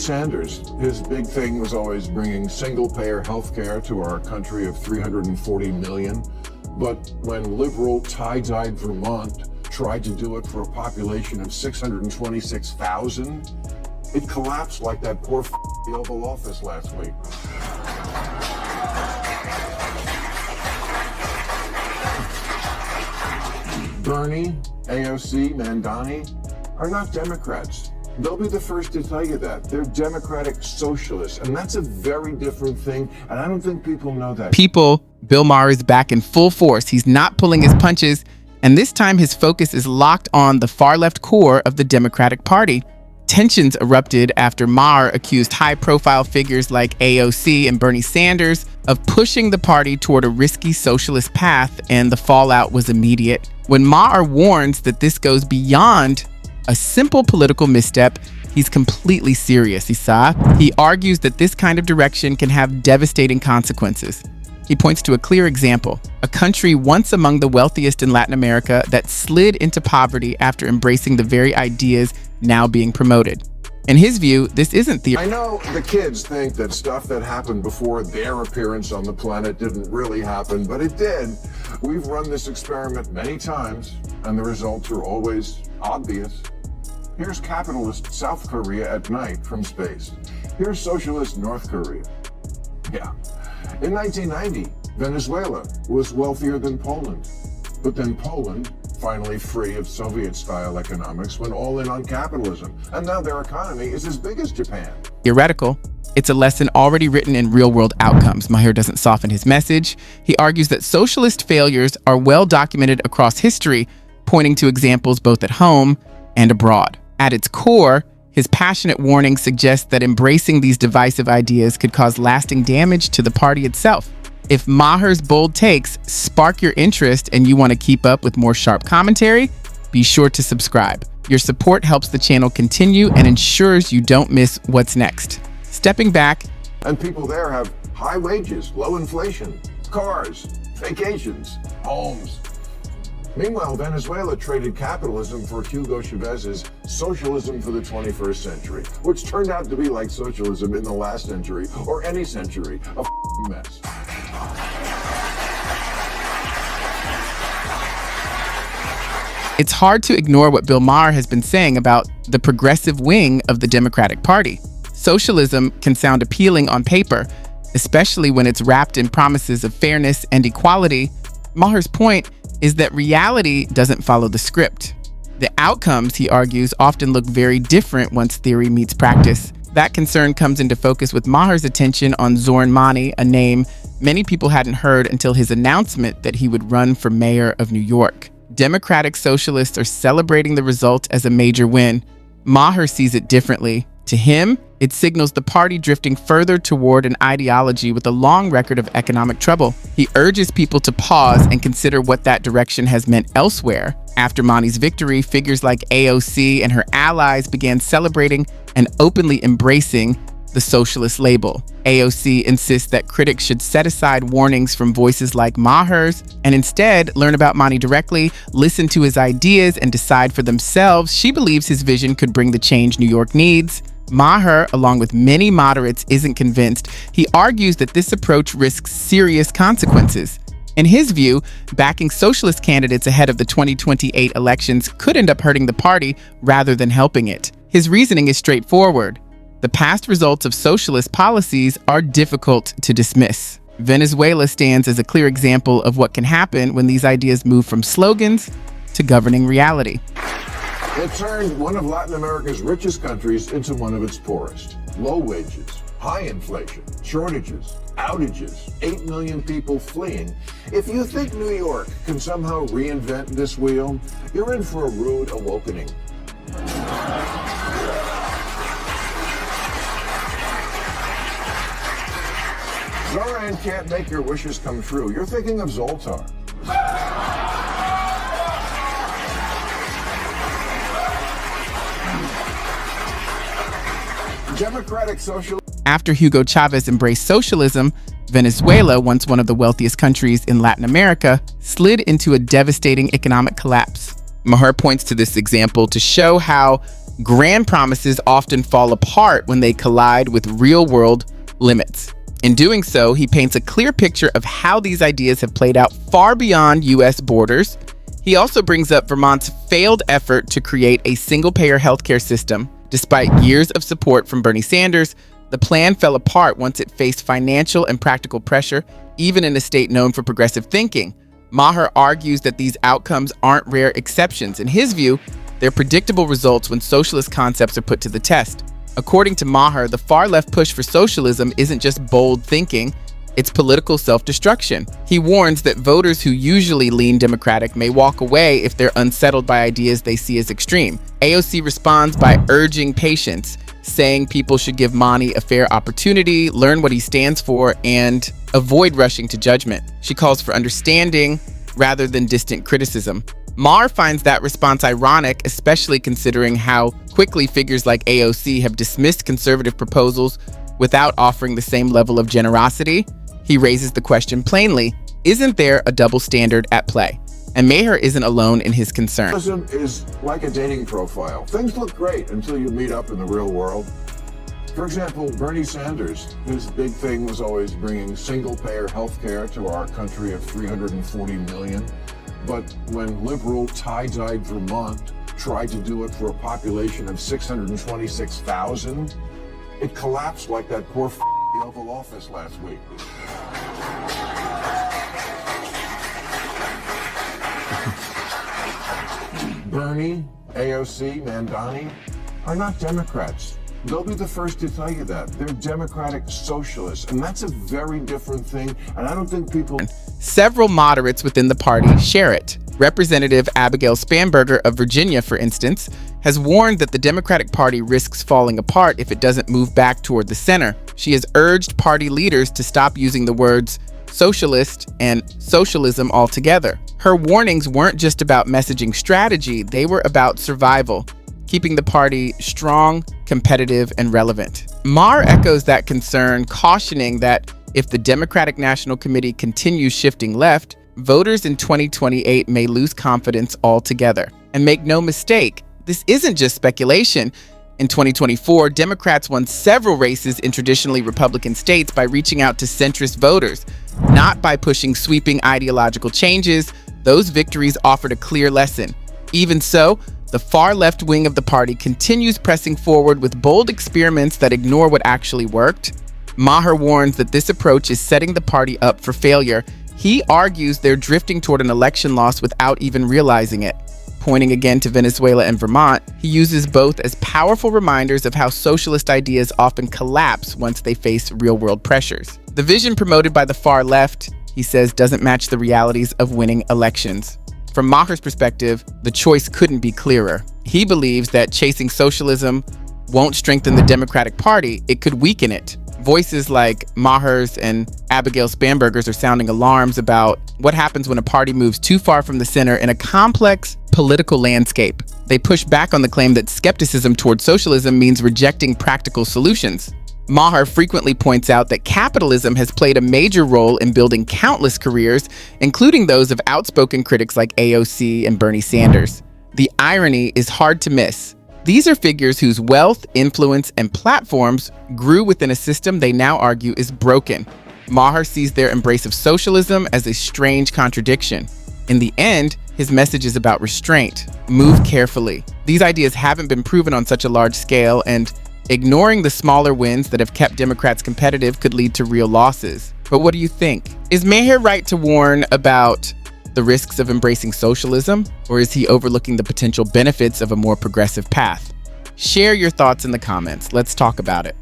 Sanders, his big thing was always bringing single-payer health care to our country of 340 million. But when liberal tie-dyed Vermont tried to do it for a population of 626,000, it collapsed like that poor the Oval Office last week. Bernie, AOC, Mandani are not Democrats. They'll be the first to tell you that. They're democratic socialists, and that's a very different thing, and I don't think people know that. Bill Maher is back in full force. He's not pulling his punches, and this time his focus is locked on the far-left core of the Democratic Party. Tensions erupted after Maher accused high-profile figures like AOC and Bernie Sanders of pushing the party toward a risky socialist path, and the fallout was immediate. When Maher warns that this goes beyond a simple political misstep, he's completely serious, He argues that this kind of direction can have devastating consequences. He points to a clear example, a country once among the wealthiest in Latin America that slid into poverty after embracing the very ideas now being promoted. In his view, this isn't theory. I know the kids think that stuff that happened before their appearance on the planet didn't really happen, but it did. We've run this experiment many times, and the results are always obvious. Here's capitalist South Korea at night from space. Here's socialist North Korea. Yeah. In 1990, Venezuela was wealthier than Poland. But then Poland, finally free of Soviet-style economics, went all in on capitalism. And now their economy is as big as Japan. Theoretical. It's a lesson already written in real-world outcomes. Maher doesn't soften his message. He argues that socialist failures are well documented across history, pointing to examples both at home and abroad. At its core, his passionate warning suggests that embracing these divisive ideas could cause lasting damage to the party itself. If Maher's bold takes spark your interest and you want to keep up with more sharp commentary, be sure to subscribe. Your support helps the channel continue and ensures you don't miss what's next. Stepping back, and people there have high wages, low inflation, cars, vacations, homes. Meanwhile, Venezuela traded capitalism for Hugo Chavez's socialism for the 21st century, which turned out to be like socialism in the last century, or any century, a mess. It's hard to ignore what Bill Maher has been saying about the progressive wing of the Democratic Party. Socialism can sound appealing on paper, especially when it's wrapped in promises of fairness and equality. Maher's point is that reality doesn't follow the script. The outcomes, he argues, often look very different once theory meets practice. That concern comes into focus with Maher's attention on Zoran Mani, a name many people hadn't heard until his announcement that he would run for mayor of New York. Democratic socialists are celebrating the result as a major win. Maher sees it differently. To him, it signals the party drifting further toward an ideology with a long record of economic trouble. He urges people to pause and consider what that direction has meant elsewhere. After Mani's victory, figures like AOC and her allies began celebrating and openly embracing the socialist label. AOC insists that critics should set aside warnings from voices like Maher's and instead learn about Mani directly, listen to his ideas, and decide for themselves. She believes his vision could bring the change New York needs. Maher, along with many moderates, isn't convinced. He argues that this approach risks serious consequences. In his view, backing socialist candidates ahead of the 2028 elections could end up hurting the party rather than helping it. His reasoning is straightforward. The past results of socialist policies are difficult to dismiss. Venezuela stands as a clear example of what can happen when these ideas move from slogans to governing reality. It turned one of Latin America's richest countries into one of its poorest. Low wages, high inflation, shortages, outages, 8 million people fleeing. If you think New York can somehow reinvent this wheel, you're in for a rude awakening. Zoran can't make your wishes come true. You're thinking of Zoltar. Democratic social. After Hugo Chavez embraced socialism, Venezuela, once one of the wealthiest countries in Latin America, slid into a devastating economic collapse. Maher points to this example to show how Grand promises often fall apart when they collide with real-world limits. In doing so, he paints a clear picture of how these ideas have played out far beyond U.S. borders. He also brings up Vermont's failed effort to create a single-payer healthcare system. Despite years of support from Bernie Sanders, the plan fell apart once it faced financial and practical pressure, even in a state known for progressive thinking. Maher argues that these outcomes aren't rare exceptions. In his view, they're predictable results when socialist concepts are put to the test. According to Maher, the far-left push for socialism isn't just bold thinking, it's political self-destruction. He warns that voters who usually lean Democratic may walk away if they're unsettled by ideas they see as extreme. AOC responds by urging patience, saying people should give Mani a fair opportunity, learn what he stands for, and avoid rushing to judgment. She calls for understanding rather than distant criticism. Maher finds that response ironic, especially considering how quickly figures like AOC have dismissed conservative proposals without offering the same level of generosity. He raises the question plainly, isn't there a double standard at play? And Maher isn't alone in his concern. Socialism is like a dating profile. Things look great until you meet up in the real world. For example, Bernie Sanders, his big thing was always bringing single-payer healthcare to our country of 340 million. But when liberal tie-dyed Vermont tried to do it for a population of 626,000, it collapsed like that poor the Oval Office last week. Bernie, AOC, Mandani are not Democrats. They'll be the first to tell you that. They're democratic socialists, and that's a very different thing, and I don't think people... Several moderates within the party share it. Representative Abigail Spanberger of Virginia, for instance, has warned that the Democratic Party risks falling apart if it doesn't move back toward the center. She has urged party leaders to stop using the words socialist and socialism altogether. Her warnings weren't just about messaging strategy, they were about survival, keeping the party strong, competitive, and relevant. Maher echoes that concern, cautioning that if the Democratic National Committee continues shifting left, voters in 2028 may lose confidence altogether. And make no mistake, this isn't just speculation. In 2024, Democrats won several races in traditionally Republican states by reaching out to centrist voters, not by pushing sweeping ideological changes. Those victories offered a clear lesson. Even so, the far left wing of the party continues pressing forward with bold experiments that ignore what actually worked. Maher warns that this approach is setting the party up for failure. He argues they're drifting toward an election loss without even realizing it. Pointing again to Venezuela and Vermont, he uses both as powerful reminders of how socialist ideas often collapse once they face real-world pressures. The vision promoted by the far left, he says, doesn't match the realities of winning elections. From Maher's perspective, the choice couldn't be clearer. He believes that chasing socialism won't strengthen the Democratic Party, it could weaken it. Voices like Maher's and Abigail Spanberger's are sounding alarms about what happens when a party moves too far from the center in a complex political landscape. They push back on the claim that skepticism toward socialism means rejecting practical solutions. Maher frequently points out that capitalism has played a major role in building countless careers, including those of outspoken critics like AOC and Bernie Sanders. The irony is hard to miss. These are figures whose wealth, influence, and platforms grew within a system they now argue is broken. Maher sees their embrace of socialism as a strange contradiction. In the end, his message is about restraint. Move carefully. These ideas haven't been proven on such a large scale, and ignoring the smaller wins that have kept Democrats competitive could lead to real losses. But what do you think? Is Maher right to warn about the risks of embracing socialism, or is he overlooking the potential benefits of a more progressive path? Share your thoughts in the comments. Let's talk about it.